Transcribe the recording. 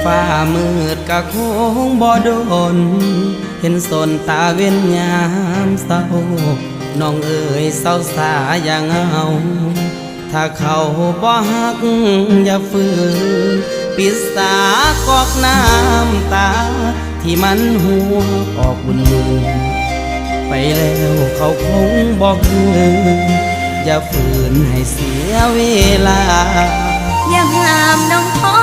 ฟ้ามืดกะคงบ่โดนเห็นสนตาเว้นยามเศร้าน้องเอ๋ยเศร้าสาอย่างเอาถ้าเขาบ่ฮักอย่าฝืนปิดสากอกน้ำตาที่มันหัวออกบุญมือไปแล้วเขาคงบอกคืนอย่าฝืนให้เสียเวลาอย่าห้ามน้องขอ